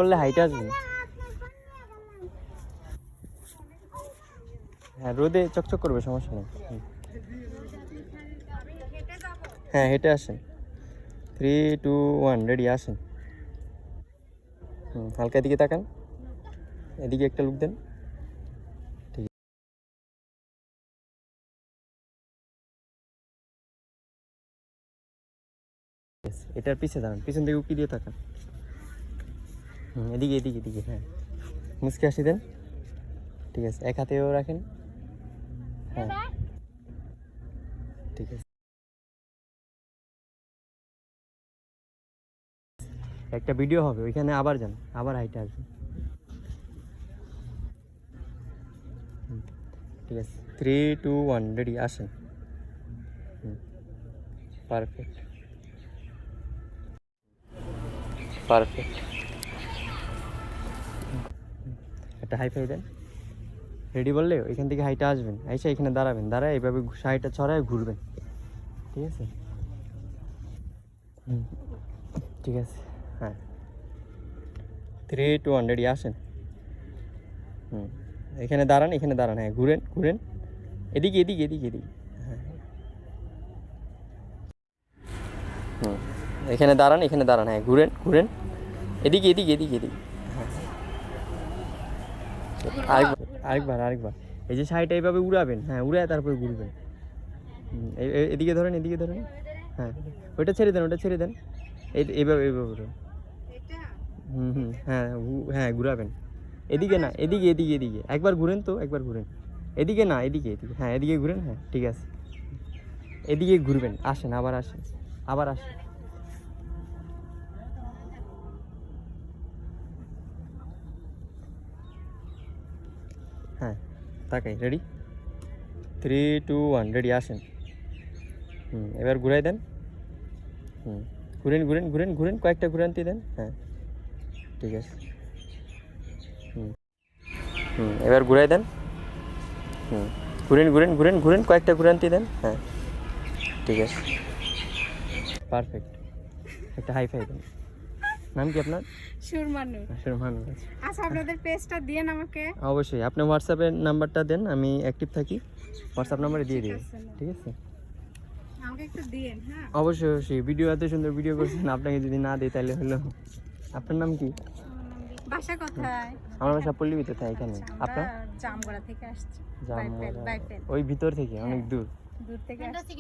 বললে হাইটে আসবে। হ্যাঁ রোদে চকচক করবে, সমস্যা নেই। হ্যাঁ হেঁটে আসেন। 3, 2, 1 রেডি, আসেন। হালকা এদিকে তাকান, এদিকে একটা লুক দেন। ঠিক আছে, এটার পিছে দাঁড়ান, পিছন থেকে উকি দিয়ে তাকান। এদিকে এদিকে এদিকে, হ্যাঁ মুচকে হাসি দেন। ঠিক আছে, এক হাতেও রাখেন। হ্যাঁ ঠিক আছে, একটা ভিডিও হবে ওইখানে, আবার যান, আবার হাইটে আসবেন। ঠিক আছে, 3, 2, 1 রেডি, আসেন। Perfect perfect. একটা হাই ফাই দেন। রেডি বললে ওইখান থেকে হাইটে আসবেন, এসে এখানে দাঁড়াবেন, দাঁড়ায় এইভাবে শাড়িটা ছড়ায় ঘুরবেন। ঠিক আছে, ঠিক আছে। হ্যাঁ 3, 2, 1 রেডি, আসেন। এখানে দাঁড়ান, এখানে দাঁড়ান, হ্যাঁ ঘুরেন ঘুরেন, এদিকে এদিকে এদিকে এদিকে। হ্যাঁ এখানে দাঁড়ান, এখানে দাঁড়ান, হ্যাঁ ঘুরেন ঘুরেন, এদিকে এদিকে এদিকে এদিকে। হ্যাঁ আরেকবার আরেকবার আরেকবার। এই যে শাড়িটা এইভাবে উড়াবেন, হ্যাঁ উড়ায় তারপরে ঘুরবেন। এদিকে ধরেন, এদিকে ধরেন। হ্যাঁ ওইটা ছেড়ে দেন, ওটা ছেড়ে দেন। এইভাবে এইভাবে ঘুরুন। হ্যাঁ হ্যাঁ ঘুরাবেন। এদিকে না, এদিকে এদিকে এদিকে, একবার ঘুরেন তো, একবার ঘুরেন। এদিকে না, এদিকে এদিকে, হ্যাঁ এদিকে ঘুরেন, হ্যাঁ ঠিক আছে। এদিকে ঘুরবেন, আসেন, আবার আসেন, আবার আসেন। হ্যাঁ তাকাই, রেডি, 3, 2, 1 রেডি, আসেন। এবার ঘুরাই দেন। ঘুরেন ঘুরেন ঘুরেন ঘুরেন, কয়েকটা ঘুরান্তি দেন। হ্যাঁ ঠিক আছে। এবার ঘুরাই দেন। ঘুরেন ঘুরেন ঘুরেন ঘুরেন, কয়েকটা ঘুরান্তি দেন। হ্যাঁ ঠিক আছে, পারফেক্ট। একটা হাই ফাই দেন। নাম কি আপনার? সুরমানু। সুরমান। আচ্ছা আপনাদের পেজটা দিয়েন আমাকে। অবশ্যই, আপনি হোয়াটসঅ্যাপের নাম্বারটা দেন, আমি অ্যাক্টিভ থাকি, হোয়াটসঅ্যাপ নাম্বারে দিয়ে দিই। ঠিক আছে, আমাকে একটু দিয়েন। হ্যাঁ অবশ্যই অবশ্যই। ভিডিও এত সুন্দর ভিডিও করছেন, আপনাকে যদি না দিই তাহলে হলো। আপনার নাম কি? বাসা কোথায়? আমার বাসা পল্লীবিতে, তাই এখানে। আপনার? জামগড়া থেকে আসছি। জামগড়া, ওই ভিতর থেকে অনেক দূর। দূর থেকে আসছি।